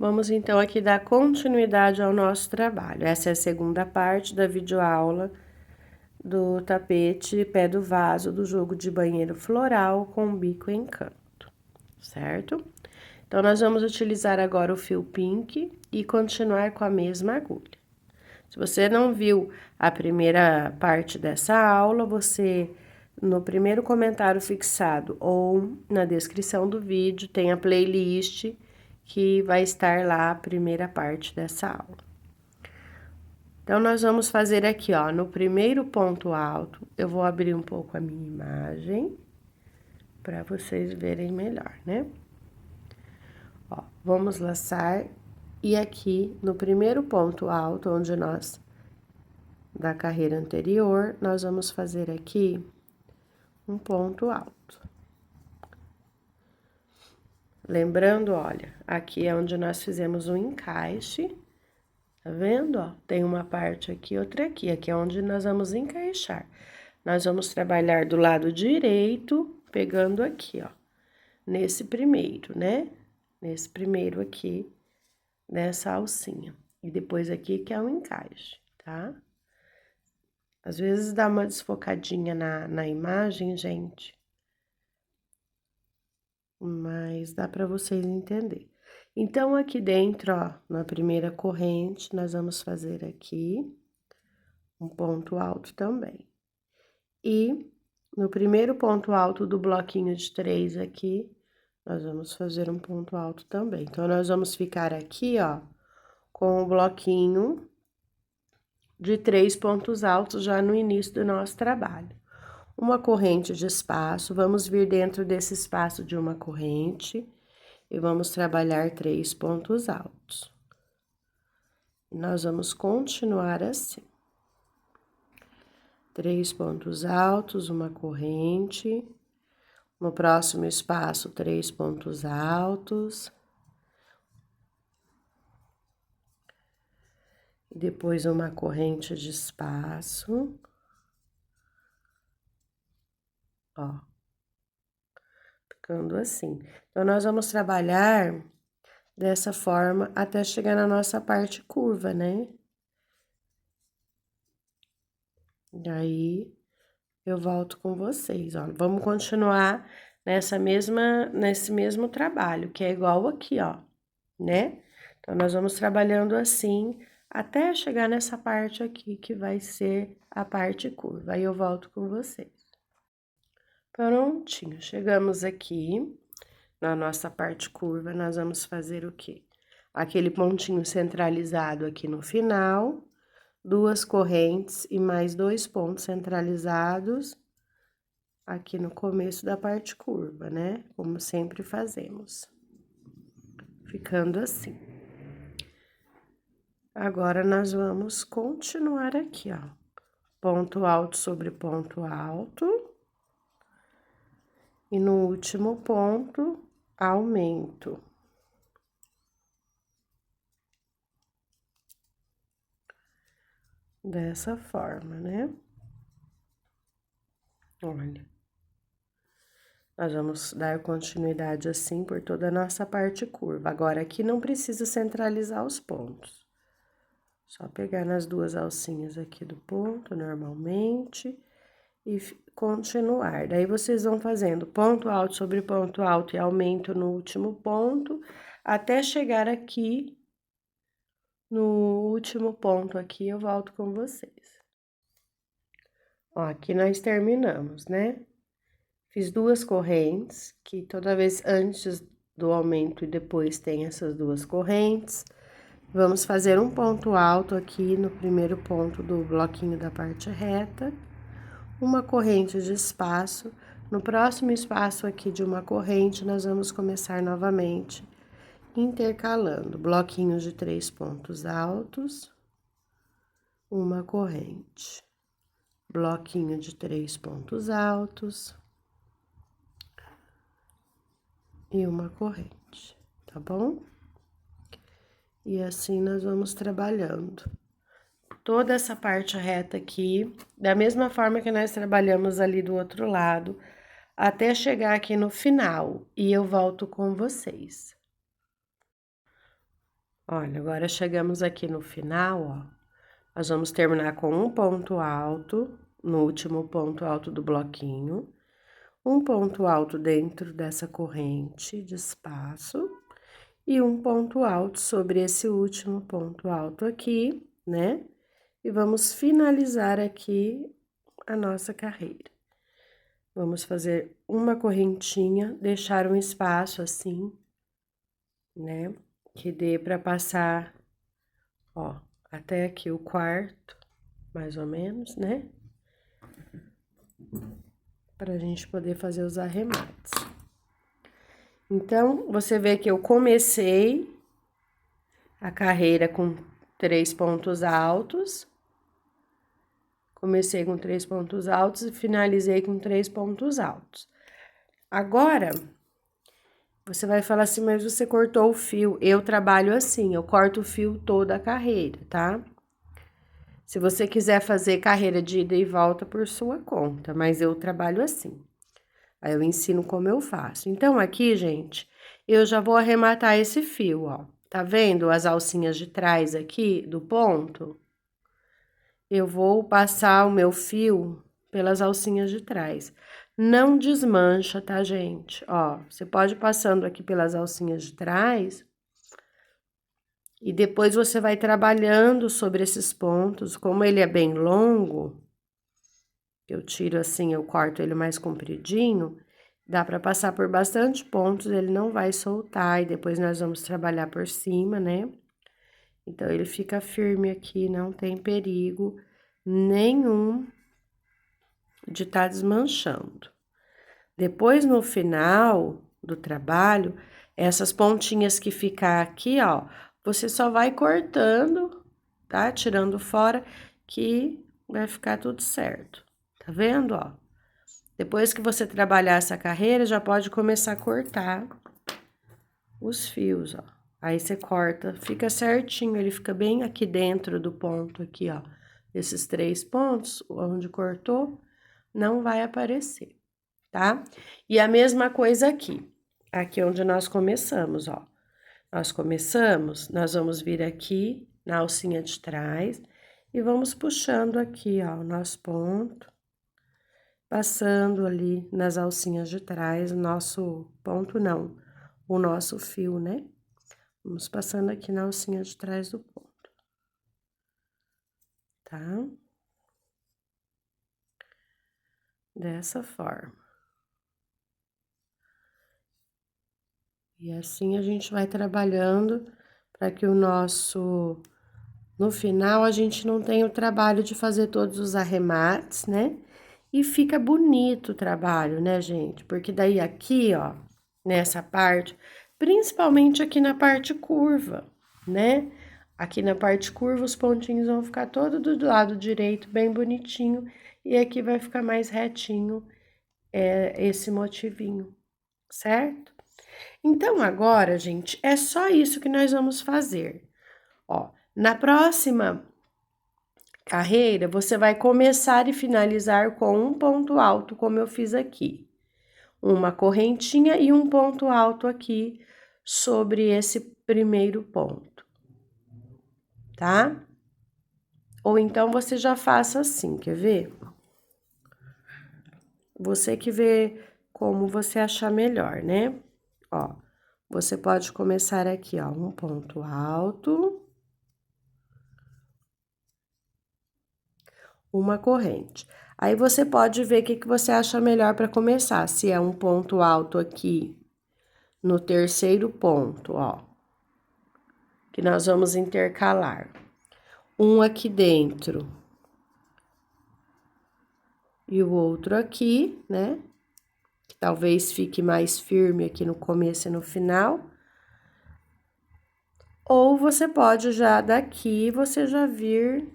Vamos então aqui dar continuidade ao nosso trabalho. Essa é a segunda parte da videoaula do tapete pé do vaso do jogo de banheiro floral com bico em canto, certo? Então, nós vamos utilizar agora o fio pink e continuar com a mesma agulha. Se você não viu a primeira parte dessa aula, você, no primeiro comentário fixado ou na descrição do vídeo, tem a playlist que vai estar lá a primeira parte dessa aula. Então, nós vamos fazer aqui, ó, no primeiro ponto alto, eu vou abrir um pouco a minha imagem para vocês verem melhor, né? Ó, vamos laçar e aqui no primeiro ponto alto, onde nós, da carreira anterior, nós vamos fazer aqui um ponto alto. Lembrando, olha, aqui é onde nós fizemos um encaixe, tá vendo, ó? Tem uma parte aqui, outra aqui, aqui é onde nós vamos encaixar. Nós vamos trabalhar do lado direito, pegando aqui, ó, nesse primeiro, né? Nesse primeiro aqui, dessa alcinha. E depois aqui que é o encaixe, tá? Às vezes dá uma desfocadinha na imagem, gente, mas dá para vocês entenderem. Então, aqui dentro, ó, na primeira corrente, nós vamos fazer aqui um ponto alto também. E no primeiro ponto alto do bloquinho de 3 aqui, nós vamos fazer um ponto alto também. Então, nós vamos ficar aqui, ó, com o bloquinho de 3 pontos altos já no início do nosso trabalho. Uma corrente de espaço, vamos vir dentro desse espaço de uma corrente e vamos trabalhar 3 pontos altos. Nós vamos continuar assim. 3 pontos altos, uma corrente. No próximo espaço, 3 pontos altos. Depois, uma corrente de espaço. Ó. Ficando assim. Então, nós vamos trabalhar dessa forma até chegar na nossa parte curva, né? E aí, eu volto com vocês, ó. Vamos continuar nesse mesmo trabalho, que é igual aqui, ó, né? Então, nós vamos trabalhando assim até chegar nessa parte aqui, que vai ser a parte curva. Aí, eu volto com vocês. Prontinho, chegamos aqui na nossa parte curva, nós vamos fazer o quê? Aquele pontinho centralizado aqui no final, 2 correntes e mais 2 pontos centralizados aqui no começo da parte curva, né? Como sempre fazemos. Ficando assim. Agora, nós vamos continuar aqui, ó. Ponto alto sobre ponto alto. E no último ponto, aumento. Dessa forma, né? Olha. Nós vamos dar continuidade assim por toda a nossa parte curva. Agora, aqui não precisa centralizar os pontos. Só pegar nas 2 alcinhas aqui do ponto, normalmente, e continuar. Daí, vocês vão fazendo ponto alto sobre ponto alto e aumento no último ponto, até chegar aqui, no último ponto aqui, eu volto com vocês. Ó, aqui nós terminamos, né? Fiz 2 correntes, que toda vez antes do aumento e depois tem essas 2 correntes. Vamos fazer um ponto alto aqui no primeiro ponto do bloquinho da parte reta, uma corrente de espaço. No próximo espaço aqui de uma corrente, nós vamos começar novamente, intercalando bloquinhos de 3 pontos altos, uma corrente, bloquinho de 3 pontos altos e uma corrente, tá bom? E assim nós vamos trabalhando toda essa parte reta aqui, da mesma forma que nós trabalhamos ali do outro lado, até chegar aqui no final, e eu volto com vocês. Olha, agora chegamos aqui no final, ó. Nós vamos terminar com um ponto alto, no último ponto alto do bloquinho. Um ponto alto dentro dessa corrente de espaço. E um ponto alto sobre esse último ponto alto aqui, né? E vamos finalizar aqui a nossa carreira. Vamos fazer uma correntinha, deixar um espaço assim, né? Que dê para passar, ó, até aqui o quarto, mais ou menos, né? Pra gente poder fazer os arremates. Então, você vê que eu comecei a carreira com 3 pontos altos. Comecei com 3 pontos altos e finalizei com 3 pontos altos. Agora, você vai falar assim, mas você cortou o fio. Eu trabalho assim, eu corto o fio toda a carreira, tá? Se você quiser fazer carreira de ida e volta por sua conta, mas eu trabalho assim. Aí eu ensino como eu faço. Então, aqui, gente, eu já vou arrematar esse fio, ó. Tá vendo as alcinhas de trás aqui do ponto? Eu vou passar o meu fio pelas alcinhas de trás. Não desmancha, tá, gente? Ó, você pode ir passando aqui pelas alcinhas de trás e depois você vai trabalhando sobre esses pontos. Como ele é bem longo, eu tiro assim, eu corto ele mais compridinho, dá para passar por bastante pontos, ele não vai soltar e depois nós vamos trabalhar por cima, né? Então, ele fica firme aqui, não tem perigo nenhum de estar desmanchando. Depois, no final do trabalho, essas pontinhas que ficam aqui, ó, você só vai cortando, tá? Tirando fora, que vai ficar tudo certo. Tá vendo, ó? Depois que você trabalhar essa carreira, já pode começar a cortar os fios, ó. Aí, você corta, fica certinho, ele fica bem aqui dentro do ponto aqui, ó. Esses 3 pontos, onde cortou, não vai aparecer, tá? E a mesma coisa aqui, aqui onde nós começamos, ó. Nós começamos, nós vamos vir aqui na alcinha de trás e vamos puxando aqui, ó, o nosso ponto, passando ali nas alcinhas de trás, o nosso ponto não, o nosso fio, né? Vamos passando aqui na alcinha de trás do ponto, tá? Dessa forma. E assim a gente vai trabalhando para que o nosso... No final, a gente não tem o trabalho de fazer todos os arremates, né? E fica bonito o trabalho, né, gente? Porque daí aqui, ó, nessa parte, principalmente aqui na parte curva, né? Aqui na parte curva, os pontinhos vão ficar todo do lado direito, bem bonitinho. E aqui vai ficar mais retinho, esse motivinho, certo? Então, agora, gente, é só isso que nós vamos fazer. Ó, na próxima carreira, você vai começar e finalizar com um ponto alto, como eu fiz aqui. Uma correntinha e um ponto alto aqui sobre esse primeiro ponto, tá? Ou então, você já faça assim, quer ver? Você que vê como você achar melhor, né? Ó, você pode começar aqui, ó, um ponto alto, uma corrente. Aí, você pode ver o que você acha melhor para começar. Se é um ponto alto aqui no terceiro ponto, ó, que nós vamos intercalar. Um aqui dentro e o outro aqui, né? Que talvez fique mais firme aqui no começo e no final. Ou você pode já daqui, você já vir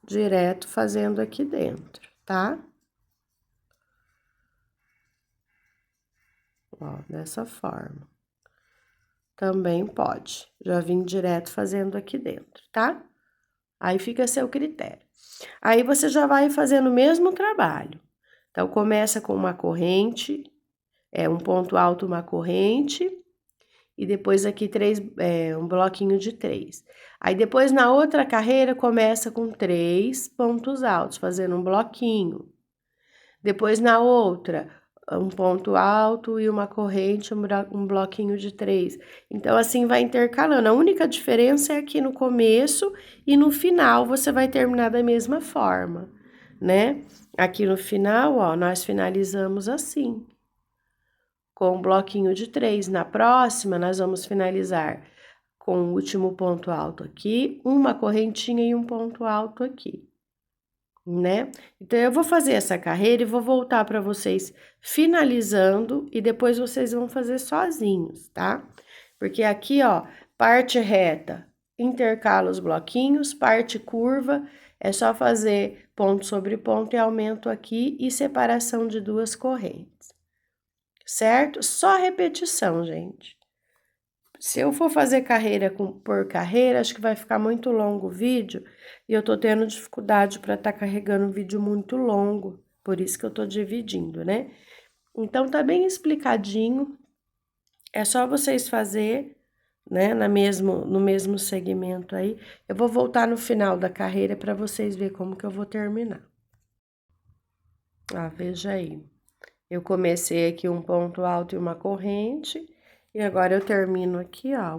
direto fazendo aqui dentro, tá? Ó, dessa forma. Também pode, já vim direto fazendo aqui dentro, tá? Aí fica a seu critério. Aí você já vai fazendo o mesmo trabalho. Então, começa com uma corrente, um ponto alto, uma corrente, e depois aqui um bloquinho de 3. Aí depois na outra carreira começa com 3 pontos altos, fazendo um bloquinho. Depois na outra, um ponto alto e uma corrente, um bloquinho de 3. Então assim vai intercalando. A única diferença é aqui no começo e no final você vai terminar da mesma forma, né? Aqui no final, ó, nós finalizamos assim, com um bloquinho de 3. Na próxima, nós vamos finalizar com o último ponto alto aqui, uma correntinha e um ponto alto aqui, né? Então, eu vou fazer essa carreira e vou voltar para vocês finalizando e depois vocês vão fazer sozinhos, tá? Porque aqui, ó, parte reta, intercala os bloquinhos, parte curva, é só fazer ponto sobre ponto e aumento aqui e separação de duas correntes, certo? Só repetição, gente. Se eu for fazer carreira por carreira, acho que vai ficar muito longo o vídeo e eu tô tendo dificuldade para estar carregando um vídeo muito longo, por isso que eu tô dividindo, né? Então, tá bem explicadinho, é só vocês fazer, né, no mesmo segmento aí. Eu vou voltar no final da carreira para vocês verem como que eu vou terminar. Ah, veja aí. Eu comecei aqui um ponto alto e uma corrente, e agora eu termino aqui, ó,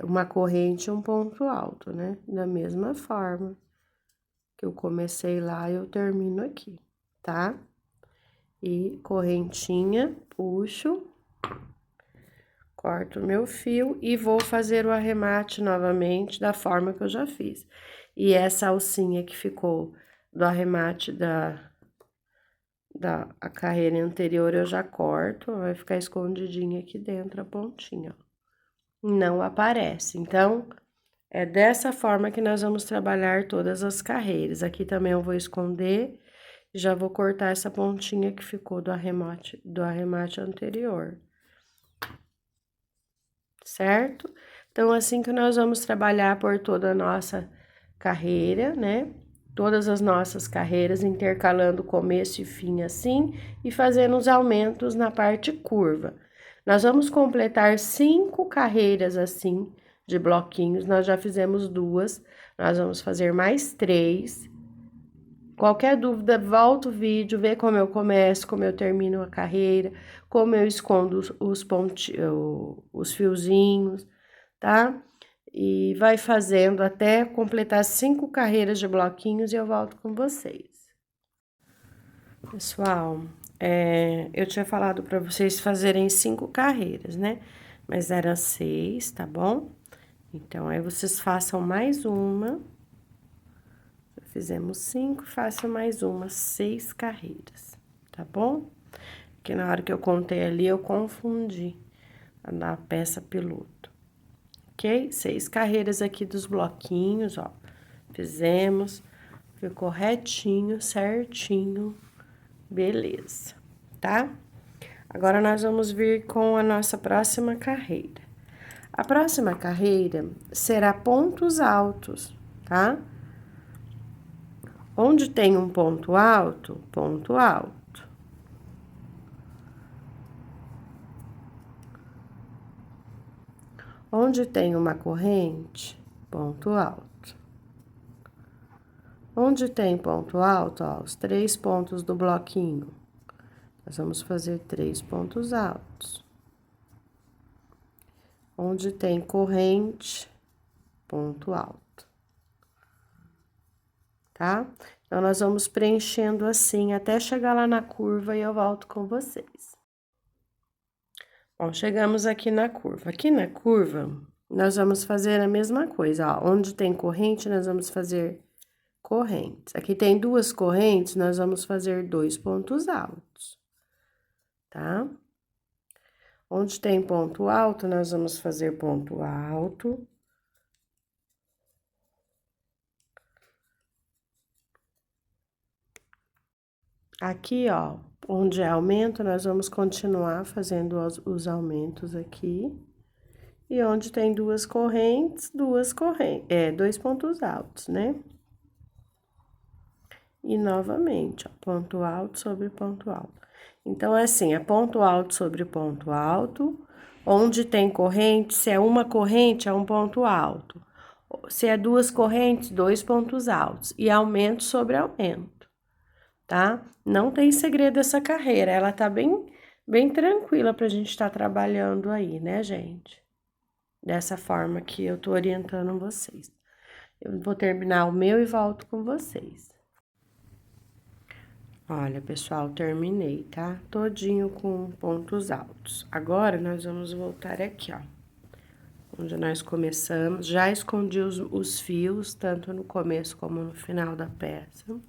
uma corrente e um ponto alto, né? Da mesma forma que eu comecei lá, eu termino aqui, tá? E correntinha, puxo, corto o meu fio e vou fazer o arremate novamente da forma que eu já fiz. E essa alcinha que ficou do arremate a carreira anterior eu já corto, vai ficar escondidinha aqui dentro a pontinha, ó. Não aparece. Então, é dessa forma que nós vamos trabalhar todas as carreiras. Aqui também eu vou esconder, já vou cortar essa pontinha que ficou do arremate anterior. Certo? Então, assim que nós vamos trabalhar por toda a nossa carreira, né? Todas as nossas carreiras, intercalando começo e fim assim, e fazendo os aumentos na parte curva. Nós vamos completar 5 carreiras assim, de bloquinhos, nós já fizemos 2, nós vamos fazer mais 3. Qualquer dúvida, volta o vídeo, vê como eu começo, como eu termino a carreira, como eu escondo os fiozinhos, tá? E vai fazendo até completar 5 carreiras de bloquinhos e eu volto com vocês. Pessoal, eu tinha falado para vocês fazerem 5 carreiras, né? Mas eram 6, tá bom? Então, aí vocês façam mais uma. Fizemos 5, faço mais uma, 6 carreiras, tá bom? Porque na hora que eu contei ali, eu confundi a peça piloto, ok? 6 carreiras aqui dos bloquinhos, ó. Fizemos, ficou retinho, certinho, beleza, tá? Agora, nós vamos vir com a nossa próxima carreira. A próxima carreira será pontos altos, tá? Onde tem um ponto alto, ponto alto. Onde tem uma corrente, ponto alto. Onde tem ponto alto, ó, os 3 pontos do bloquinho. Nós vamos fazer 3 pontos altos. Onde tem corrente, ponto alto. Tá? Então, nós vamos preenchendo assim até chegar lá na curva e eu volto com vocês. Bom, chegamos aqui na curva. Aqui na curva, nós vamos fazer a mesma coisa, ó. Onde tem corrente, nós vamos fazer correntes. Aqui tem 2 correntes, nós vamos fazer 2 pontos altos, tá? Onde tem ponto alto, nós vamos fazer ponto alto. Aqui, ó, onde é aumento, nós vamos continuar fazendo os aumentos aqui. E onde tem 2 correntes, 2 pontos altos, né? E novamente, ó, ponto alto sobre ponto alto. Então, é assim, é ponto alto sobre ponto alto, Onde tem corrente, se é uma corrente, é um ponto alto. Se é duas correntes, 2 pontos altos. E aumento sobre aumento, tá? Não tem segredo essa carreira, ela tá bem tranquila pra gente estar trabalhando aí, né, gente? Dessa forma que eu tô orientando vocês. Eu vou terminar o meu e volto com vocês. Olha, pessoal, terminei, tá? Todinho com pontos altos. Agora, nós vamos voltar aqui, ó. Onde nós começamos. Já escondi os fios, tanto no começo como no final da peça.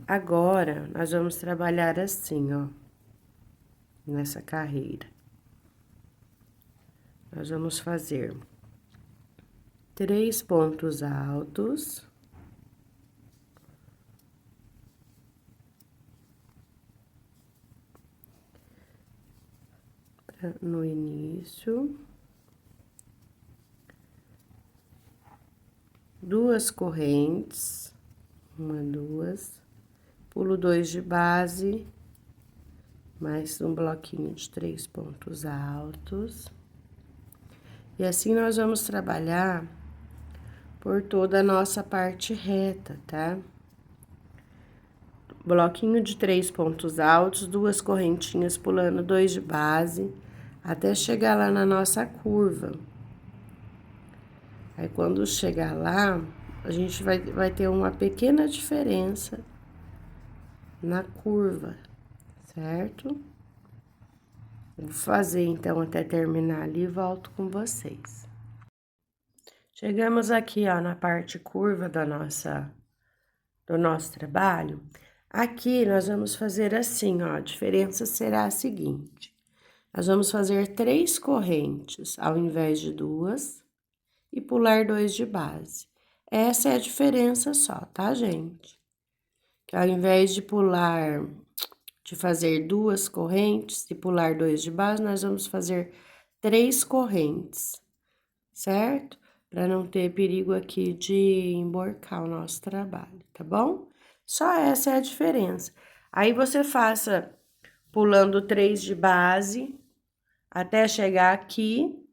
Agora, nós vamos trabalhar assim, ó. Nessa carreira. Nós vamos fazer 3 pontos altos. No início. 2 correntes. 1, 2. Pulo 2 de base. Mais um bloquinho de 3 pontos altos. E assim nós vamos trabalhar por toda a nossa parte reta, tá? Bloquinho de 3 pontos altos, 2 correntinhas pulando 2 de base, até chegar lá na nossa curva. Aí, quando chegar lá, a gente vai ter uma pequena diferença na curva, certo? Vou fazer, então, até terminar ali e volto com vocês. Chegamos aqui, ó, na parte curva do nosso trabalho. Aqui, nós vamos fazer assim, ó, a diferença será a seguinte. Nós vamos fazer 3 correntes, ao invés de 2, e pular 2 de base. Essa é a diferença só, tá, gente? Que ao invés de fazer 2 correntes e pular 2 de base, nós vamos fazer 3 correntes, certo? Para não ter perigo aqui de emborcar o nosso trabalho, tá bom? Só essa é a diferença. Aí, você faça pulando 3 de base até chegar aqui,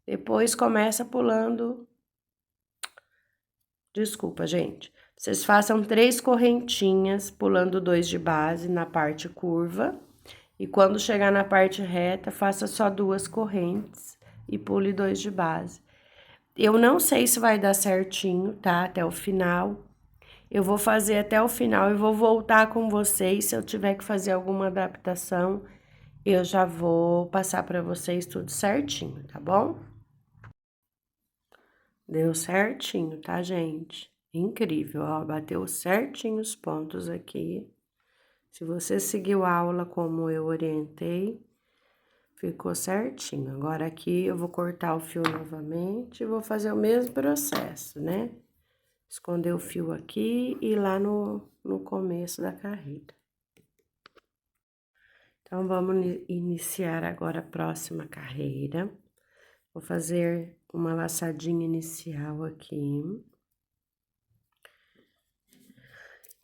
depois começa pulando... Desculpa, gente. Vocês façam 3 correntinhas, pulando 2 de base na parte curva. E quando chegar na parte reta, faça só 2 correntes e pule 2 de base. Eu não sei se vai dar certinho, tá? Até o final. Eu vou fazer até o final e vou voltar com vocês. Se eu tiver que fazer alguma adaptação, eu já vou passar para vocês tudo certinho, tá bom? Deu certinho, tá, gente? Incrível, ó, bateu certinho os pontos aqui. Se você seguiu a aula como eu orientei, ficou certinho. Agora aqui eu vou cortar o fio novamente e vou fazer o mesmo processo, né? Esconder o fio aqui e lá no começo da carreira. Então, vamos iniciar agora a próxima carreira. Vou fazer uma laçadinha inicial aqui.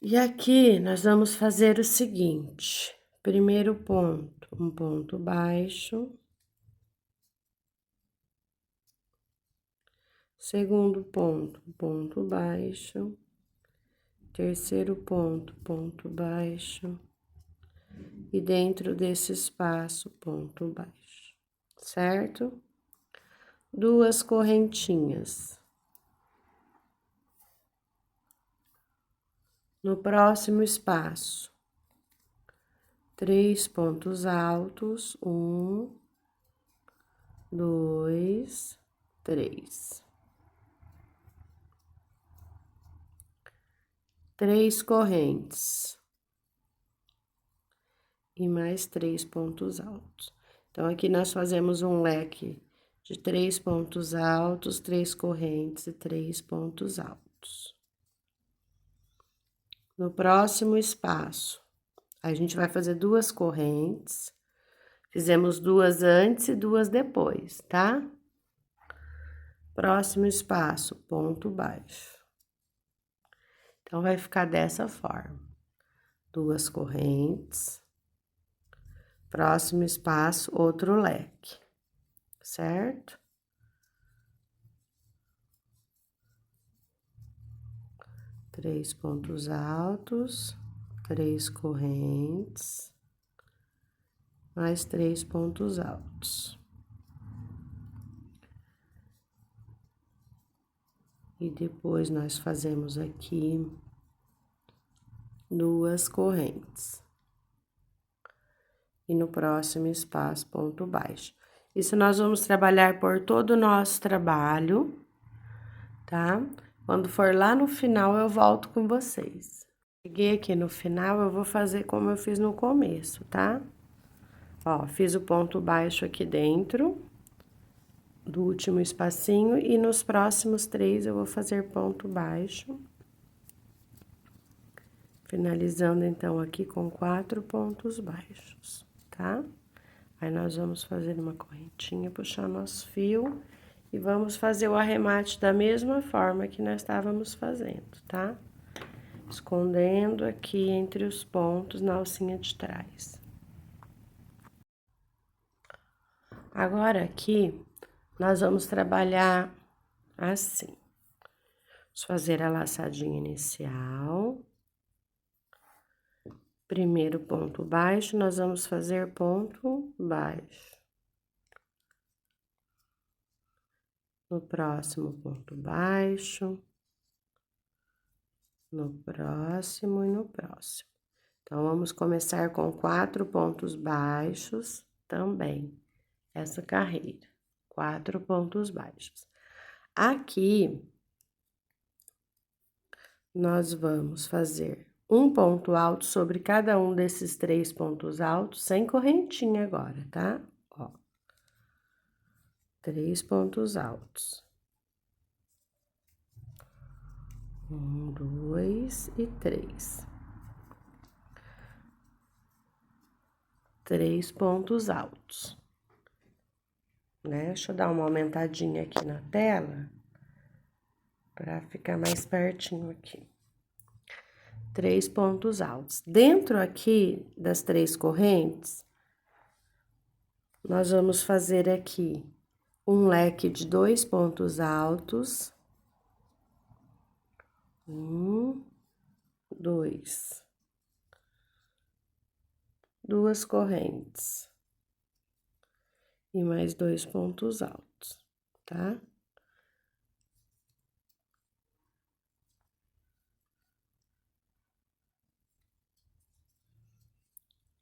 E aqui, nós vamos fazer o seguinte. Primeiro ponto, um ponto baixo. Segundo ponto, ponto baixo. Terceiro ponto, ponto baixo. E dentro desse espaço, ponto baixo, certo? 2 correntinhas. No próximo espaço, 3 pontos altos, 1, 2, 3. 3 correntes. E mais 3 pontos altos. Então, aqui nós fazemos um leque de 3 pontos altos, 3 correntes e 3 pontos altos. No próximo espaço, a gente vai fazer 2 correntes. Fizemos 2 antes e 2 depois, tá? Próximo espaço, ponto baixo. Então, vai ficar dessa forma. 2 correntes. Próximo espaço, outro leque. certo? Três pontos altos, 3 correntes, mais 3 pontos altos. E depois, nós fazemos aqui 2 correntes. E no próximo espaço, ponto baixo. Isso nós vamos trabalhar por todo o nosso trabalho, tá? Quando for lá no final, eu volto com vocês. Cheguei aqui no final, eu vou fazer como eu fiz no começo, tá? Ó, fiz o ponto baixo aqui dentro do último espacinho e nos próximos 3 eu vou fazer ponto baixo. Finalizando, então, aqui com 4 pontos baixos, tá? Aí, nós vamos fazer uma correntinha, puxar nosso fio e vamos fazer o arremate da mesma forma que nós estávamos fazendo, tá? Escondendo aqui entre os pontos na alcinha de trás. Agora, aqui, nós vamos trabalhar assim. Vamos fazer a laçadinha inicial. Primeiro ponto baixo, nós vamos fazer ponto baixo. No próximo, ponto baixo. No próximo e no próximo. Então, vamos começar com 4 pontos baixos também. Essa carreira, 4 pontos baixos. Aqui, nós vamos fazer um ponto alto sobre cada um desses 3 pontos altos, sem correntinha agora, tá? Ó, 3 pontos altos. 1, 2 e 3. 3 pontos altos. Né? Deixa eu dar uma aumentadinha aqui na tela, para ficar mais pertinho aqui. 3 pontos altos. Dentro aqui das 3 correntes, nós vamos fazer aqui um leque de 2 pontos altos. 1, 2. 2 correntes. E mais 2 pontos altos, tá?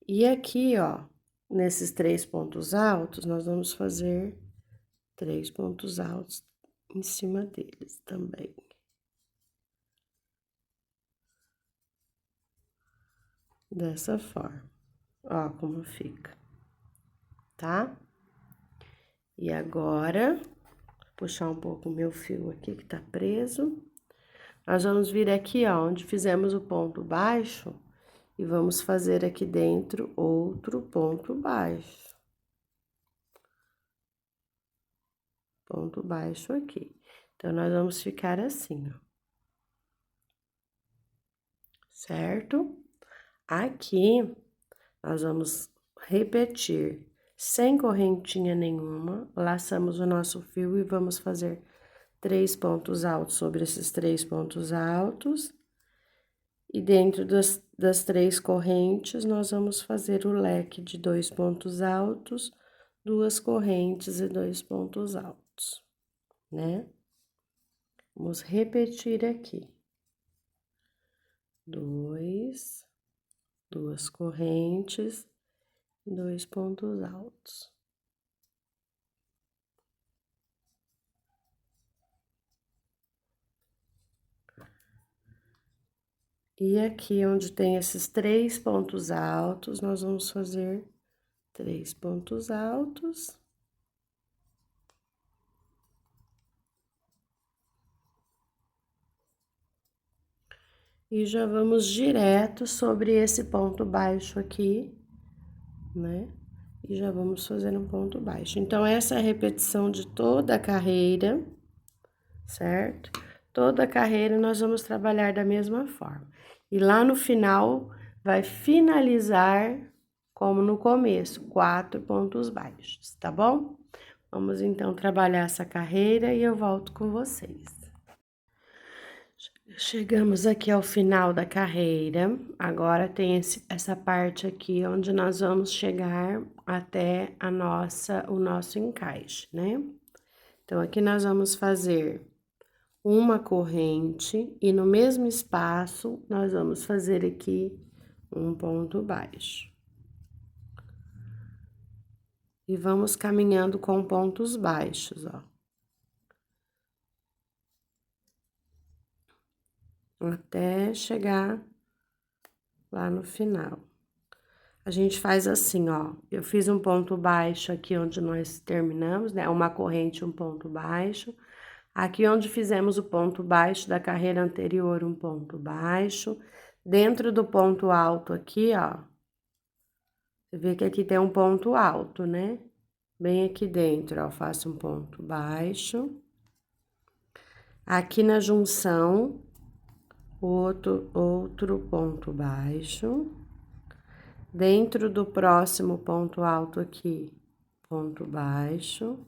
E aqui, ó, nesses 3 pontos altos, nós vamos fazer 3 pontos altos em cima deles também. Dessa forma, ó, como fica, tá? E agora, puxar um pouco o meu fio aqui que tá preso. Nós vamos vir aqui, ó, onde fizemos o ponto baixo, e vamos fazer aqui dentro outro ponto baixo. Ponto baixo aqui. Então, nós vamos ficar assim, ó. Certo? Aqui, nós vamos repetir sem correntinha nenhuma, laçamos o nosso fio e vamos fazer 3 pontos altos sobre esses 3 pontos altos. E dentro das 3 correntes, nós vamos fazer o leque de 2 pontos altos, 2 correntes e 2 pontos altos, né? Vamos repetir aqui. 2 correntes, 2 pontos altos. E aqui, onde tem esses 3 pontos altos, nós vamos fazer 3 pontos altos. E já vamos direto sobre esse ponto baixo aqui, né? E já vamos fazer um ponto baixo. Então, essa é a repetição de toda a carreira, certo? Toda a carreira nós vamos trabalhar da mesma forma. E lá no final, vai finalizar como no começo, 4 pontos baixos, tá bom? Vamos então trabalhar essa carreira e eu volto com vocês. Chegamos aqui ao final da carreira, agora tem essa parte aqui onde nós vamos chegar até o nosso encaixe, né? Então, aqui nós vamos fazer uma corrente e no mesmo espaço nós vamos fazer aqui um ponto baixo. E vamos caminhando com pontos baixos, ó. Até chegar lá no final. A gente faz assim, ó, eu fiz um ponto baixo aqui onde nós terminamos, né, uma corrente, um ponto baixo. Aqui onde fizemos o ponto baixo da carreira anterior, um ponto baixo. Dentro do ponto alto aqui, ó, você vê que aqui tem um ponto alto, né? Bem aqui dentro, ó, faço um ponto baixo. Aqui na junção, outro ponto baixo. Dentro do próximo ponto alto aqui, ponto baixo.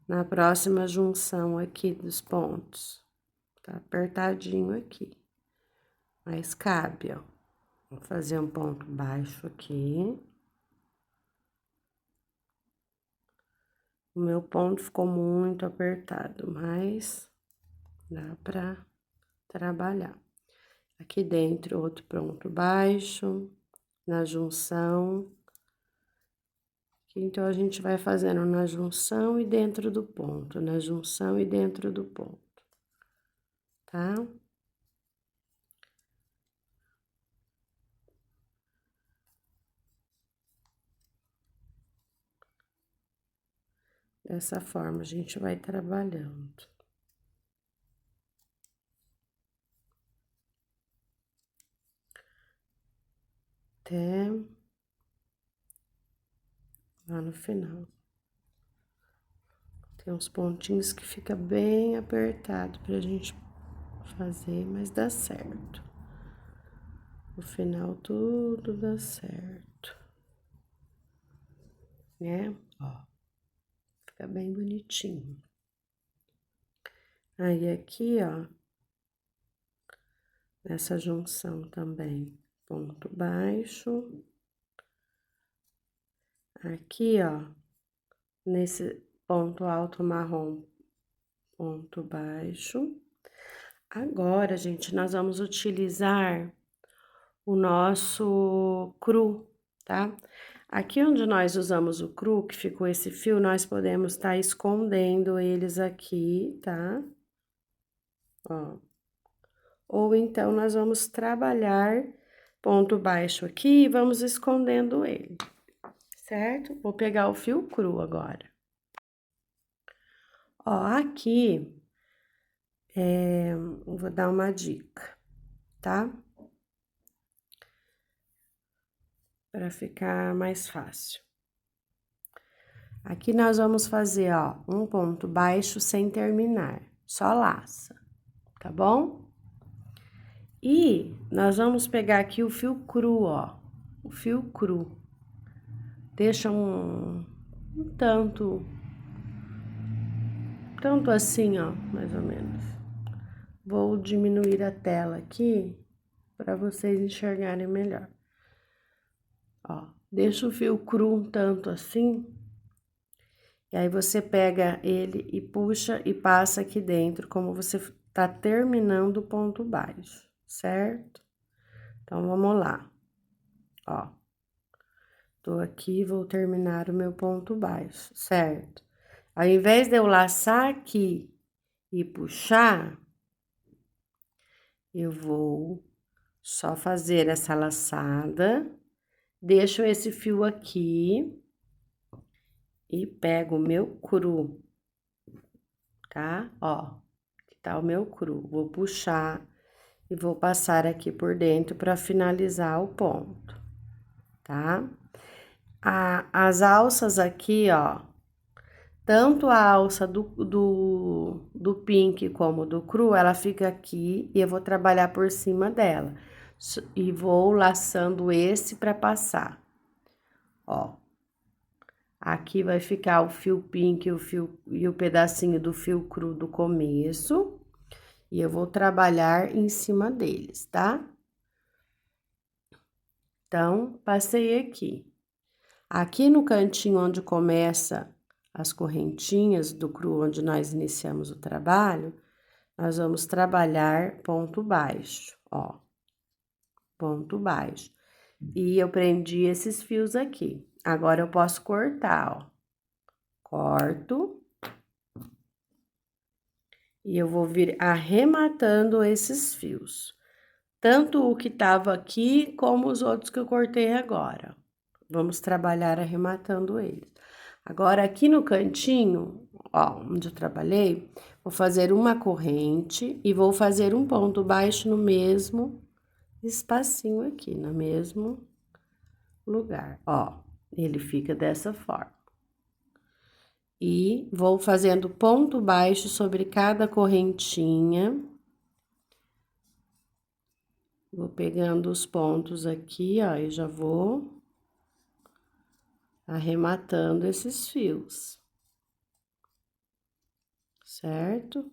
Na próxima junção aqui dos pontos, tá apertadinho aqui, mas cabe, ó. Vou fazer um ponto baixo aqui. O meu ponto ficou muito apertado, mas dá pra trabalhar. Aqui dentro, outro ponto baixo, na junção. Então, a gente vai fazendo na junção e dentro do ponto, na junção e dentro do ponto, tá? Dessa forma, a gente vai trabalhando. Até lá no final. Tem uns pontinhos que fica bem apertado pra gente fazer, mas dá certo. No final, tudo dá certo. Né? Ó, fica bem bonitinho. Aí, aqui, ó, nessa junção também, ponto baixo. Aqui, ó, nesse ponto alto marrom, ponto baixo. Agora, gente, nós vamos utilizar o nosso cru, tá? Aqui onde nós usamos o cru, que ficou esse fio, nós podemos estar escondendo eles aqui, tá? Ó. Ou então, nós vamos trabalhar ponto baixo aqui e vamos escondendo ele, certo? Vou pegar o fio cru agora. Ó, aqui, vou dar uma dica, tá? Para ficar mais fácil. Aqui nós vamos fazer, ó, um ponto baixo sem terminar, só laça, tá bom? E nós vamos pegar aqui o fio cru, ó, o fio cru. Deixa um tanto assim, ó, mais ou menos. Vou diminuir a tela aqui para vocês enxergarem melhor. Ó, deixa o fio cru um tanto assim. E aí, você pega ele e puxa e passa aqui dentro, como você tá terminando o ponto baixo, certo? Então, vamos lá. Ó, tô aqui, vou terminar o meu ponto baixo, certo? Ao invés de eu laçar aqui e puxar, eu vou só fazer essa laçada, deixo esse fio aqui e pego o meu cru, tá? Ó, aqui tá o meu cru. Vou puxar e vou passar aqui por dentro para finalizar o ponto, tá? As alças aqui, ó, tanto a alça do pink como do cru, ela fica aqui e eu vou trabalhar por cima dela. E vou laçando esse para passar, ó. Aqui vai ficar o fio pink e o pedacinho do fio cru do começo. E eu vou trabalhar em cima deles, tá? Então, passei aqui. Aqui no cantinho onde começa as correntinhas do cru, onde nós iniciamos o trabalho, nós vamos trabalhar ponto baixo, ó. Ponto baixo. E eu prendi esses fios aqui. Agora, eu posso cortar, ó. Corto. E eu vou vir arrematando esses fios. Tanto o que tava aqui, como os outros que eu cortei agora. Vamos trabalhar arrematando eles. Agora, aqui no cantinho, ó, onde eu trabalhei, vou fazer uma corrente e vou fazer um ponto baixo no mesmo espacinho aqui, no mesmo lugar, ó. Ele fica dessa forma. E vou fazendo ponto baixo sobre cada correntinha. Vou pegando os pontos aqui, ó, e já vou arrematando esses fios. Certo?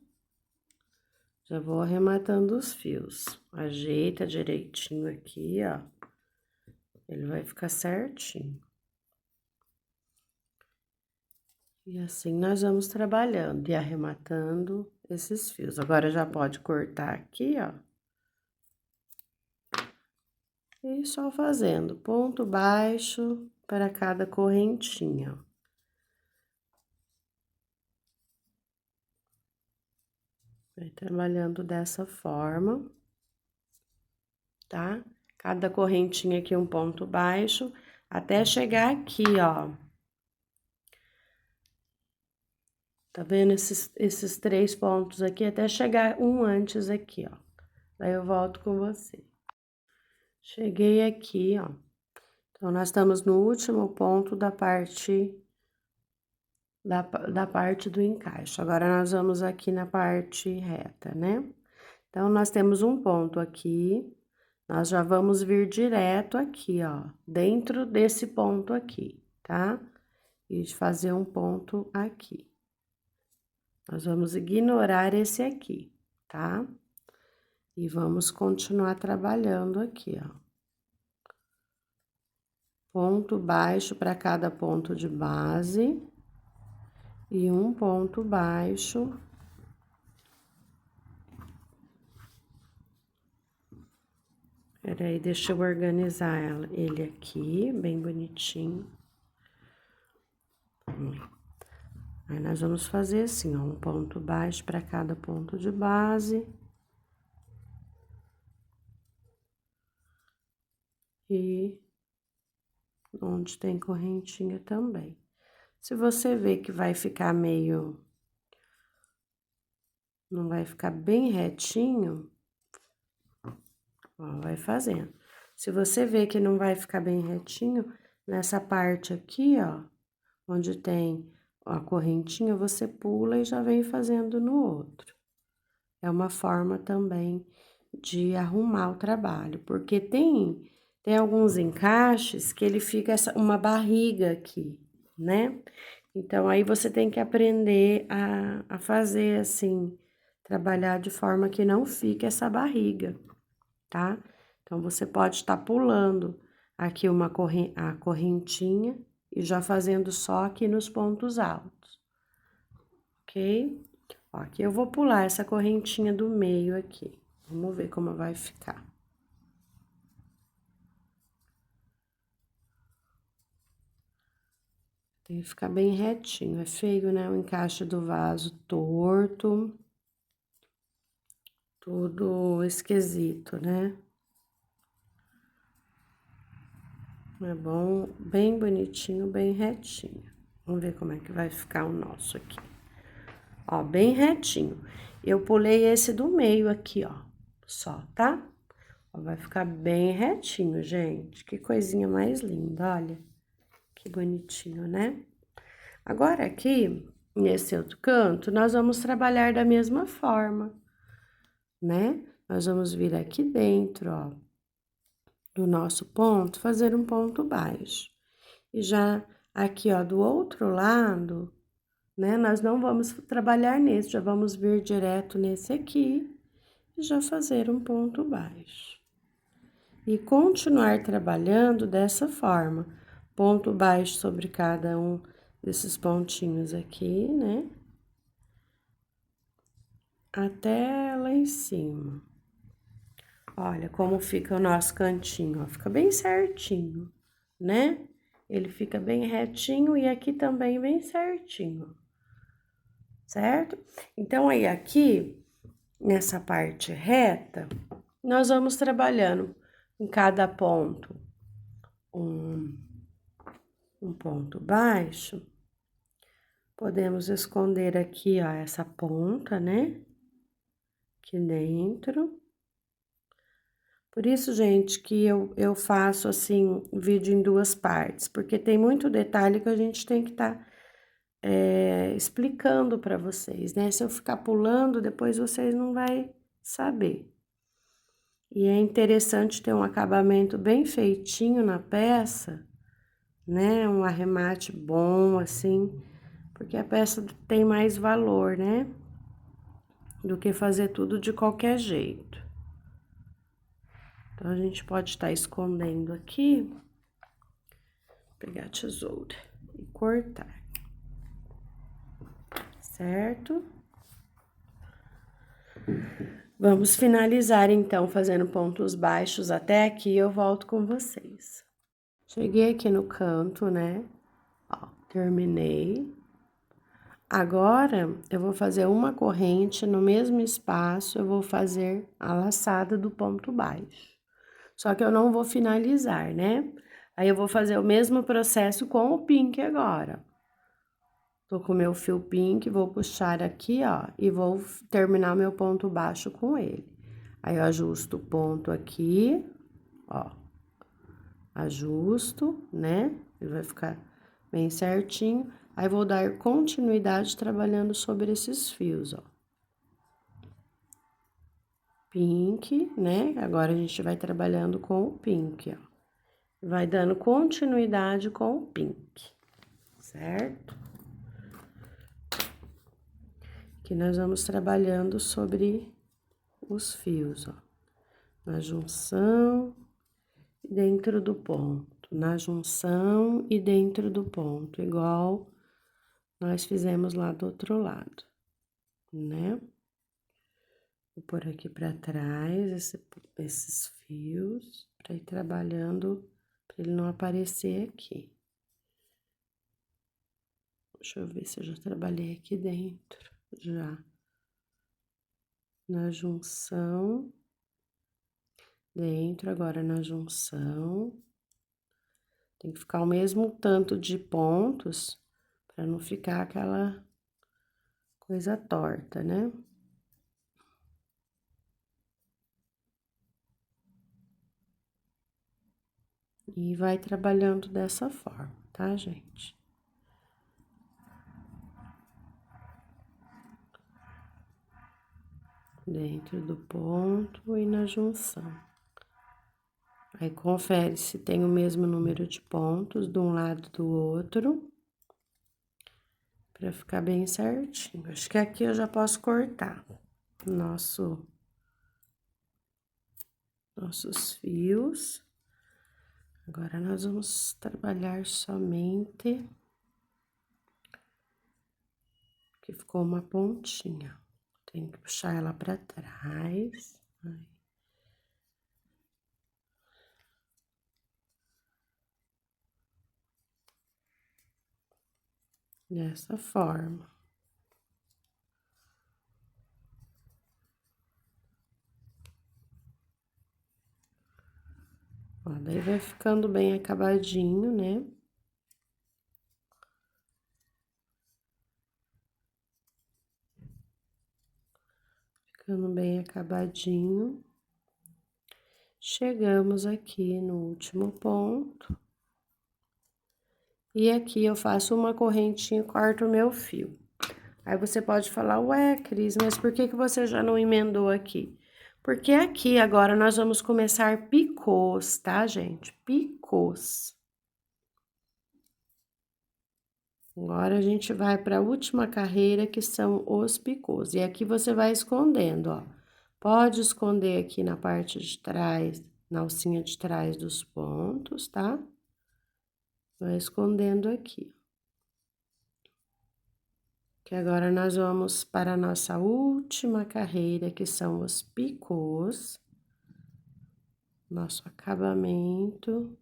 Já vou arrematando os fios. Ajeita direitinho aqui, ó. Ele vai ficar certinho. E assim nós vamos trabalhando e arrematando esses fios. Agora, já pode cortar aqui, ó. E só fazendo ponto baixo para cada correntinha, ó. Vai trabalhando dessa forma, tá? Cada correntinha aqui um ponto baixo, até chegar aqui, ó. Tá vendo esses 3 pontos aqui, até chegar um antes aqui, ó. Daí eu volto com você. Cheguei aqui, ó. Então, nós estamos no último ponto da parte do encaixe. Agora, nós vamos aqui na parte reta, né? Então, nós temos um ponto aqui, nós já vamos vir direto aqui, ó, dentro desse ponto aqui, tá? E fazer um ponto aqui. Nós vamos ignorar esse aqui, tá? E vamos continuar trabalhando aqui, ó. Ponto baixo para cada ponto de base. E um ponto baixo. Peraí, deixa eu organizar ele aqui, bem bonitinho. Aí, nós vamos fazer assim, ó, um ponto baixo para cada ponto de base. E onde tem correntinha também. Se você vê que vai ficar meio... não vai ficar bem retinho, ó, vai fazendo. Se você vê que não vai ficar bem retinho, nessa parte aqui, ó, onde tem a correntinha, você pula e já vem fazendo no outro. É uma forma também de arrumar o trabalho, porque tem alguns encaixes que ele fica uma barriga aqui, né? Então, aí você tem que aprender a fazer assim, trabalhar de forma que não fique essa barriga, tá? Então, você pode estar pulando aqui a correntinha e já fazendo só aqui nos pontos altos, ok? Ó, aqui eu vou pular essa correntinha do meio aqui. Vamos ver como vai ficar. Tem que ficar bem retinho. É feio, né? O encaixe do vaso torto. Tudo esquisito, né? É bom, bem bonitinho, bem retinho. Vamos ver como é que vai ficar o nosso aqui. Ó, bem retinho. Eu pulei esse do meio aqui, ó, só, tá? Ó, vai ficar bem retinho, gente. Que coisinha mais linda, olha. Que bonitinho, né? Agora, aqui, nesse outro canto, nós vamos trabalhar da mesma forma, né? Nós vamos vir aqui dentro, ó, do nosso ponto, fazer um ponto baixo. E já Aqui, ó, do outro lado, né, nós não vamos trabalhar nesse, já vamos vir direto nesse aqui e já fazer um ponto baixo. E continuar trabalhando dessa forma, ponto baixo sobre cada um desses pontinhos aqui, né? Até lá em cima. Olha como fica o nosso cantinho, ó, fica bem certinho, né? Ele fica bem retinho e aqui também bem certinho, certo? Então, aí aqui, nessa parte reta, nós vamos trabalhando em cada ponto um ponto baixo. Podemos esconder aqui, ó, essa ponta, né? Aqui dentro. Por isso, gente, que eu faço, assim, vídeo em duas partes, porque tem muito detalhe que a gente tem que estar explicando para vocês, né? Se eu ficar pulando, depois vocês não vai saber. E é interessante ter um acabamento bem feitinho na peça, né? Um arremate bom, assim, porque a peça tem mais valor, né? Do que fazer tudo de qualquer jeito. Então, a gente pode estar escondendo aqui, pegar a tesoura e cortar, certo? Vamos finalizar, então, fazendo pontos baixos até aqui, eu volto com vocês. Cheguei aqui no canto, né? Ó, terminei. Agora, eu vou fazer uma corrente no mesmo espaço, eu vou fazer a laçada do ponto baixo. Só que eu não vou finalizar, né? Aí, eu vou fazer o mesmo processo com o pink agora. Tô com o meu fio pink, vou puxar aqui, ó, e vou terminar meu ponto baixo com ele. Aí, eu ajusto o ponto aqui, ó. Ajusto, né? Ele vai ficar bem certinho. Aí, vou dar continuidade trabalhando sobre esses fios, ó. Pink, né? Agora, a gente vai trabalhando com o pink, ó. Vai dando continuidade com o pink, certo? Aqui nós vamos trabalhando sobre os fios, ó. Na junção e dentro do ponto, na junção e dentro do ponto, igual nós fizemos lá do outro lado, né? Vou pôr aqui pra trás esses fios, pra ir trabalhando, pra ele não aparecer aqui. Deixa eu ver se eu já trabalhei aqui dentro, já. Na junção, dentro, agora na junção. Tem que ficar o mesmo tanto de pontos, para não ficar aquela coisa torta, né? E vai trabalhando dessa forma, tá, gente? Dentro do ponto e na junção. Aí, confere se tem o mesmo número de pontos de um lado e do outro. Pra ficar bem certinho. Acho que aqui eu já posso cortar nossos fios. Agora, nós vamos trabalhar somente que ficou uma pontinha. Tem que puxar ela pra trás. Aí. Dessa forma. Ó, daí vai ficando bem acabadinho, né? Ficando bem acabadinho. Chegamos aqui no último ponto. E aqui eu faço uma correntinha e corto o meu fio. Aí você pode falar, ué, Cris, mas por que você já não emendou aqui? Porque aqui agora nós vamos começar picôs, tá, gente? Picôs. Agora, a gente vai para a última carreira, que são os picôs. E aqui você vai escondendo, ó. Pode esconder aqui na parte de trás, na alcinha de trás dos pontos, tá? Vai escondendo aqui. Que agora nós vamos para a nossa última carreira, que são os picôs. Nosso acabamento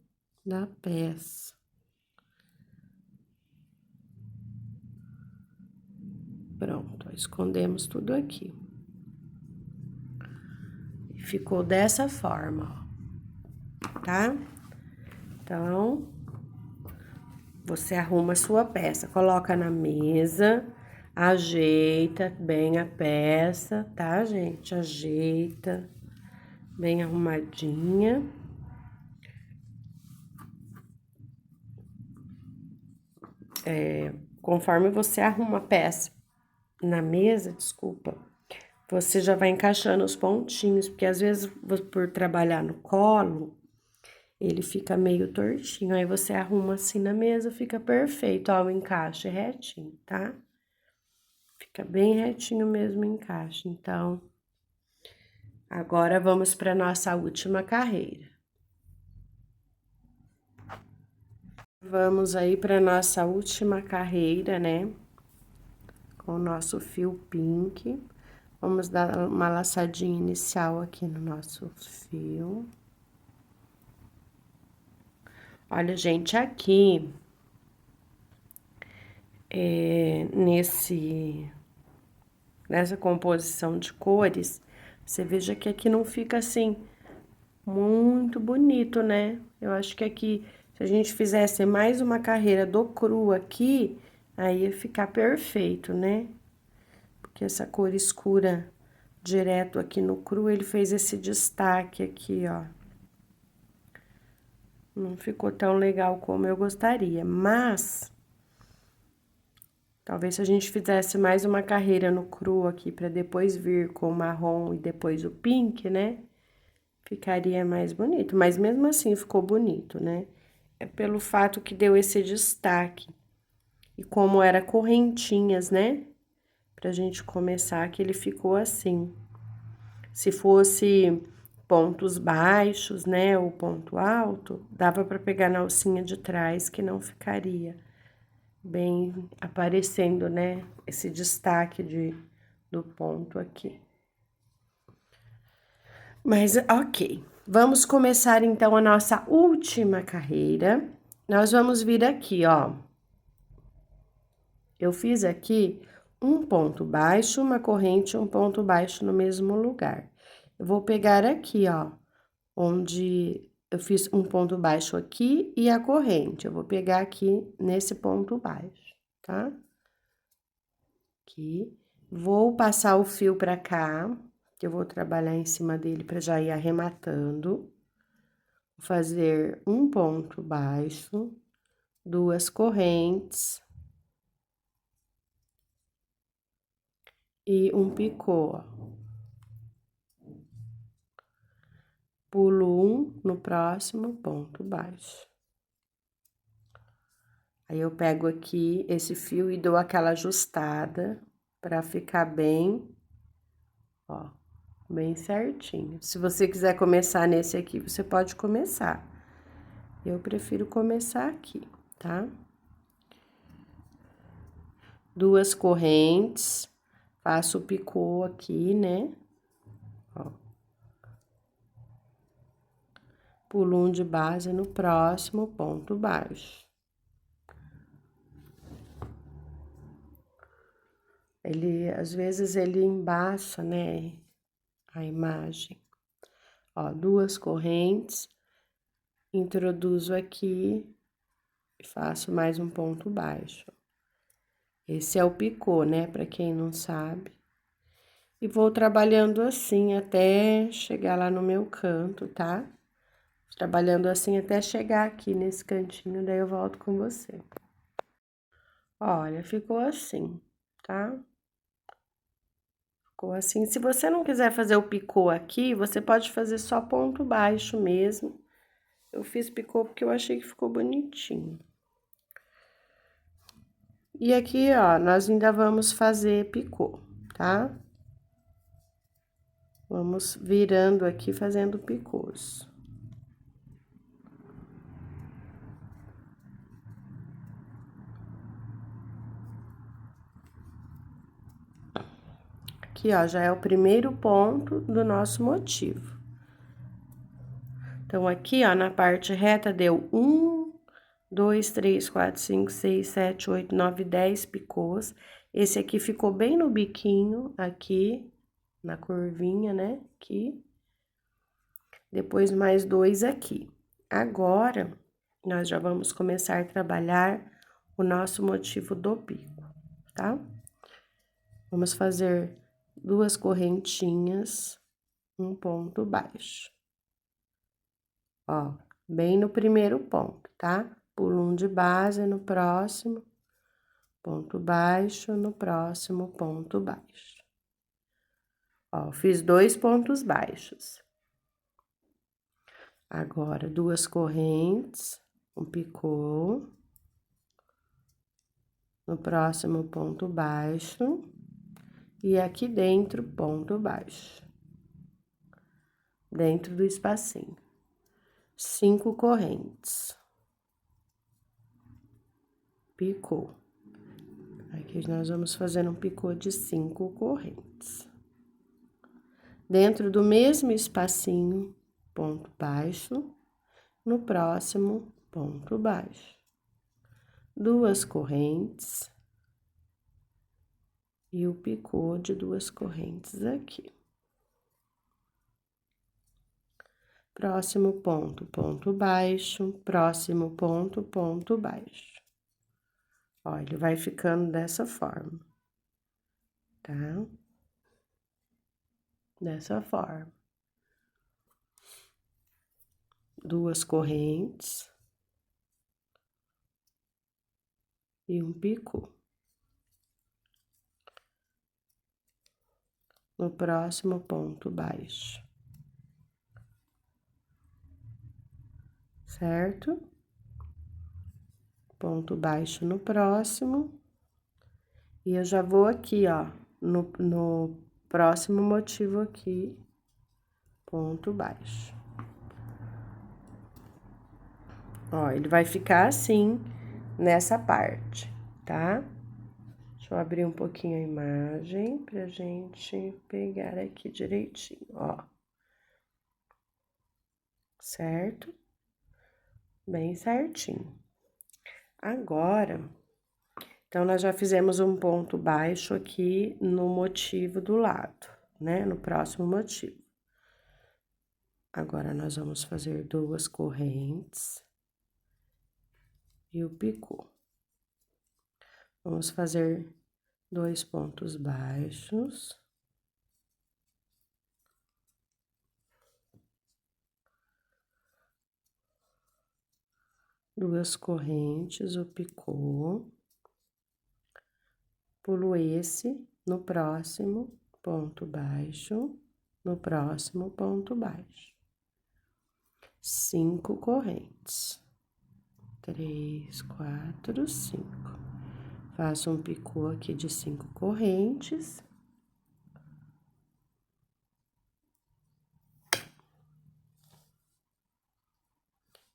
da peça. Pronto, escondemos tudo aqui. E ficou dessa forma, ó, tá? Então, você arruma a sua peça, coloca na mesa, ajeita bem a peça, tá, gente? Ajeita bem arrumadinha. Conforme você arruma a peça na mesa, desculpa, você já vai encaixando os pontinhos, porque às vezes, por trabalhar no colo, ele fica meio tortinho. Aí você arruma assim na mesa, fica perfeito, ó, o encaixe retinho, tá? Fica bem retinho mesmo o encaixe. Então, agora vamos para nossa última carreira. Vamos aí para nossa última carreira, né? Com o nosso fio pink. Vamos dar uma laçadinha inicial aqui no nosso fio. Olha, gente, aqui, nessa composição de cores, você veja que aqui não fica assim muito bonito, né? Eu acho que aqui, se a gente fizesse mais uma carreira do cru aqui, aí ia ficar perfeito, né? Porque essa cor escura direto aqui no cru, ele fez esse destaque aqui, ó. Não ficou tão legal como eu gostaria, mas talvez se a gente fizesse mais uma carreira no cru aqui, pra depois vir com o marrom e depois o pink, né? Ficaria mais bonito, mas mesmo assim ficou bonito, né? É pelo fato que deu esse destaque. E como era correntinhas, né? Pra gente começar, que ele ficou assim. Se fosse pontos baixos, né, ou ponto alto, dava pra pegar na alcinha de trás, que não ficaria bem aparecendo, né, esse destaque do ponto aqui. Mas, ok. Vamos começar, então, a nossa última carreira. Nós vamos vir aqui, ó. Eu fiz aqui um ponto baixo, uma corrente e um ponto baixo no mesmo lugar. Eu vou pegar aqui, ó, onde eu fiz um ponto baixo aqui e a corrente. Eu vou pegar aqui nesse ponto baixo, tá? Aqui. Vou passar o fio pra cá, que eu vou trabalhar em cima dele pra já ir arrematando. Vou fazer um ponto baixo, duas correntes e um picô, ó. Pulo um no próximo ponto baixo. Aí, eu pego aqui esse fio e dou aquela ajustada pra ficar bem, ó, bem certinho. Se você quiser começar nesse aqui, você pode começar. Eu prefiro começar aqui, tá? Duas correntes, faço o picô aqui, né? Ó. Pulo um de base no próximo ponto baixo. Às vezes, ele embaça, né, a imagem. Ó, duas correntes, introduzo aqui e faço mais um ponto baixo. Esse é o picô, né, pra quem não sabe. E vou trabalhando assim até chegar lá no meu canto, tá? Trabalhando assim até chegar aqui nesse cantinho, daí eu volto com você. Olha, ficou assim, tá? Ficou assim. Se você não quiser fazer o picô aqui, você pode fazer só ponto baixo mesmo. Eu fiz picô porque eu achei que ficou bonitinho. E aqui, ó, nós ainda vamos fazer picô, tá? Vamos virando aqui, fazendo picôs. Aqui, ó, já é o primeiro ponto do nosso motivo. Então, aqui, ó, na parte reta, deu 1, 2, 3, 4, 5, 6, 7, 8, 9, 10 picôs. Esse aqui ficou bem no biquinho, aqui, na curvinha, né? Aqui. Depois, mais 2 aqui. Agora, nós já vamos começar a trabalhar o nosso motivo do bico, tá? Vamos fazer 2 correntinhas, um ponto baixo. Ó, bem no primeiro ponto, tá? Pulo um de base no próximo, ponto baixo, no próximo, ponto baixo. Ó, fiz 2 pontos baixos. Agora, 2 correntes, um picô. No próximo, ponto baixo. E aqui dentro, ponto baixo. Dentro do espacinho. 5 correntes. Picô. Aqui nós vamos fazer um picô de 5 correntes. Dentro do mesmo espacinho, ponto baixo. No próximo, ponto baixo. 2 correntes. E o picô de 2 correntes aqui. Próximo ponto, ponto baixo, próximo ponto, ponto baixo. Ó, ele vai ficando dessa forma, tá? Dessa forma. 2 correntes. E um picô. No próximo ponto baixo. Certo? Ponto baixo no próximo. E eu já vou aqui, ó, no próximo motivo aqui, ponto baixo. Ó, ele vai ficar assim, nessa parte, tá? Deixa eu abrir um pouquinho a imagem pra gente pegar aqui direitinho, ó. Certo? Bem certinho. Agora, então, nós já fizemos um ponto baixo aqui no motivo do lado, né? No próximo motivo. Agora, nós vamos fazer 2 correntes e o picô. Vamos fazer 2 pontos baixos. Duas correntes, o picô. Pulo esse, no próximo, ponto baixo, no próximo, ponto baixo. 5 correntes. 3, 4, 5. Faço um picô aqui de 5 correntes.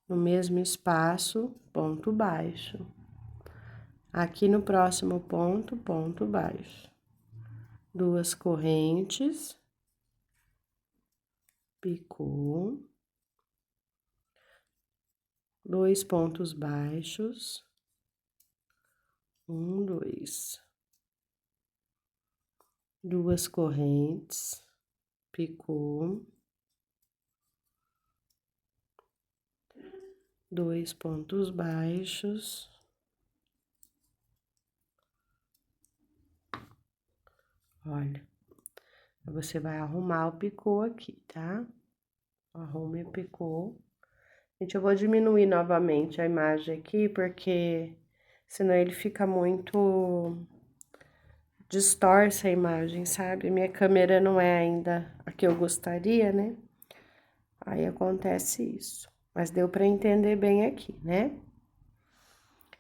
No mesmo espaço, ponto baixo. Aqui no próximo ponto, ponto baixo. 2 correntes. Picô. 2 pontos baixos. 1, 2. 2 correntes. Picô. 2 pontos baixos. Olha, você vai arrumar o picô aqui, tá? Arrume o picô. Gente, eu vou diminuir novamente a imagem aqui, porque senão ele fica muito... distorce a imagem, sabe? Minha câmera não é ainda a que eu gostaria, né? Aí acontece isso. Mas deu para entender bem aqui, né?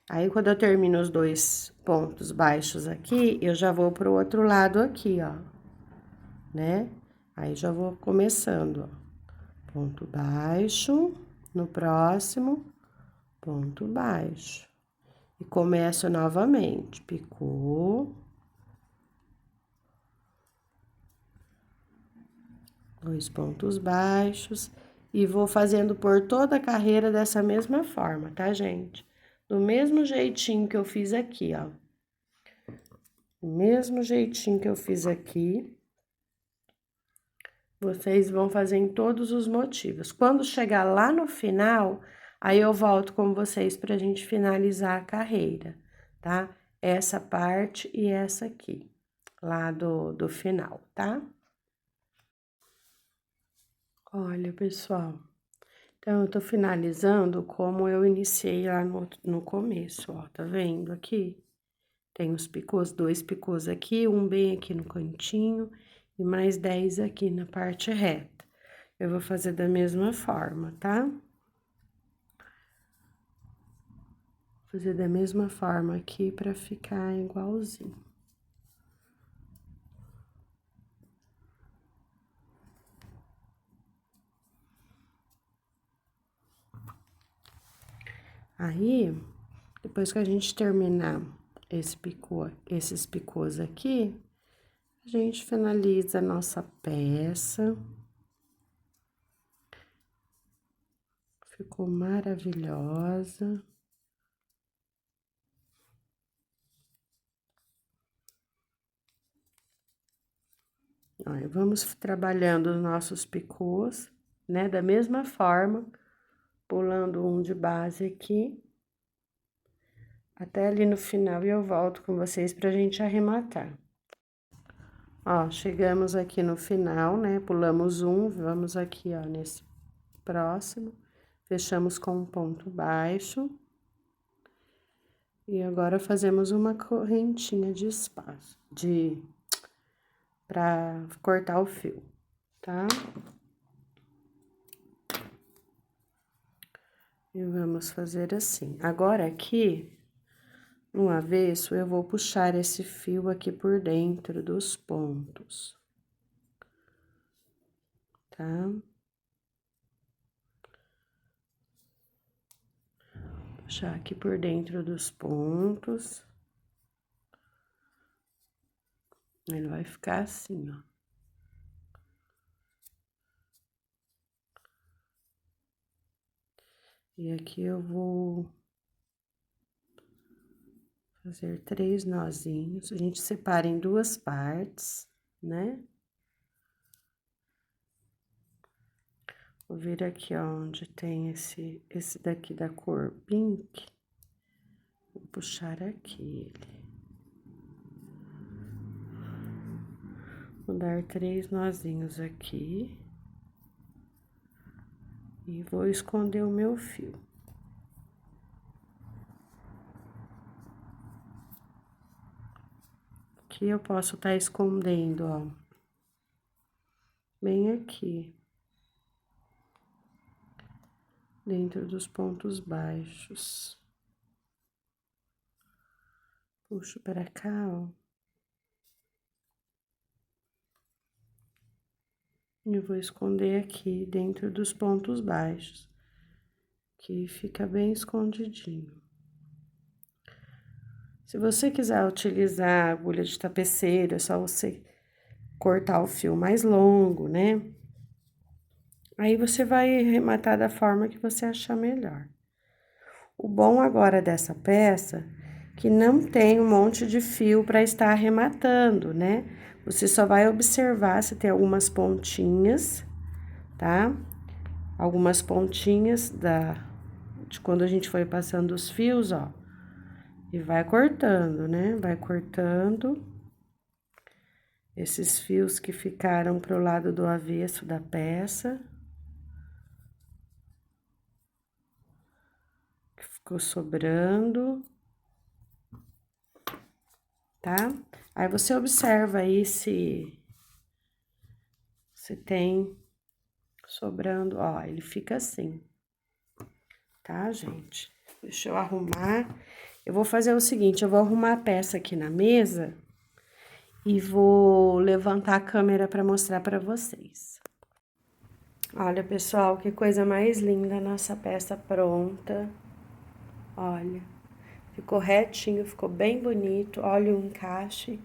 Aí, quando eu termino os 2 pontos baixos aqui, eu já vou pro outro lado aqui, ó, né? Aí, já vou começando, ó. Ponto baixo, no próximo, ponto baixo. E começo novamente, picou. 2 pontos baixos. E vou fazendo por toda a carreira dessa mesma forma, tá, gente? Do mesmo jeitinho que eu fiz aqui, ó. Do mesmo jeitinho que eu fiz aqui, vocês vão fazer em todos os motivos. Quando chegar lá no final, aí eu volto com vocês pra gente finalizar a carreira, tá? Essa parte e essa aqui, lá do final, tá? Olha, pessoal, então eu tô finalizando como eu iniciei lá no começo, ó, tá vendo aqui? Tem os picôs, 2 picôs aqui, um bem aqui no cantinho e mais 10 aqui na parte reta. Eu vou fazer da mesma forma, tá? Fazer da mesma forma aqui pra ficar igualzinho. Aí, depois que a gente terminar esses picôs aqui, a gente finaliza a nossa peça. Ficou maravilhosa. Olha, vamos trabalhando os nossos picôs, né, da mesma forma, pulando um de base aqui, até ali no final e eu volto com vocês pra gente arrematar. Ó, chegamos aqui no final, né, pulamos um, vamos aqui, ó, nesse próximo, fechamos com um ponto baixo. E agora fazemos uma correntinha de espaço, pra cortar o fio, tá? E vamos fazer assim. Agora, aqui, no avesso, eu vou puxar esse fio aqui por dentro dos pontos, tá? Puxar aqui por dentro dos pontos. Ele vai ficar assim, ó. E aqui eu vou fazer 3 nozinhos. A gente separa em 2 partes, né? Vou vir aqui, ó, onde tem esse daqui da cor pink. Vou puxar aqui ele. Vou dar 3 nozinhos aqui. E vou esconder o meu fio. Aqui eu posso estar escondendo, ó. Bem aqui. Dentro dos pontos baixos. Puxo para cá, ó. E vou esconder aqui dentro dos pontos baixos. Que fica bem escondidinho. Se você quiser utilizar agulha de tapeceiro, é só você cortar o fio mais longo, né? Aí você vai arrematar da forma que você achar melhor. O bom agora dessa peça, que não tem um monte de fio para estar arrematando, né? Você só vai observar se tem algumas pontinhas, tá? Algumas pontinhas de quando a gente foi passando os fios, ó. E vai cortando, né? Vai cortando esses fios que ficaram pro lado do avesso da peça. Que ficou sobrando. Tá? Aí você observa aí se tem sobrando, ó, ele fica assim. Tá, gente? Deixa eu arrumar Eu vou fazer o seguinte, eu vou arrumar a peça aqui na mesa e vou levantar a câmera para mostrar para vocês. Olha, pessoal, que coisa mais linda a nossa peça pronta. Olha, ficou retinho, ficou bem bonito. Olha o encaixe.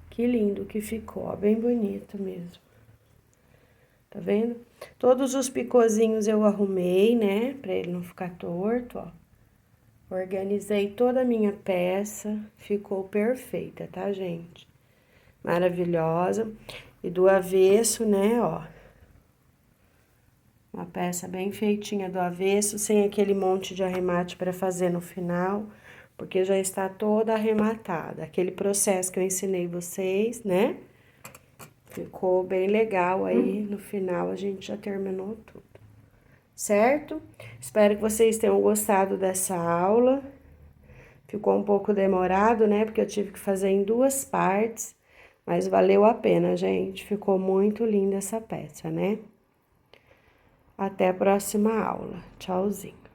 Que lindo que ficou, ó, bem bonito mesmo. Tá vendo? Todos os picôzinhos eu arrumei, né, pra ele não ficar torto, ó. Organizei toda a minha peça, ficou perfeita, tá, gente? Maravilhosa. E do avesso, né, ó. Uma peça bem feitinha do avesso, sem aquele monte de arremate para fazer no final, porque já está toda arrematada. Aquele processo que eu ensinei vocês, né? Ficou bem legal aí, no final a gente já terminou tudo. Certo? Espero que vocês tenham gostado dessa aula. Ficou um pouco demorado, né? Porque eu tive que fazer em 2 partes, mas valeu a pena, gente. Ficou muito linda essa peça, né? Até a próxima aula. Tchauzinho.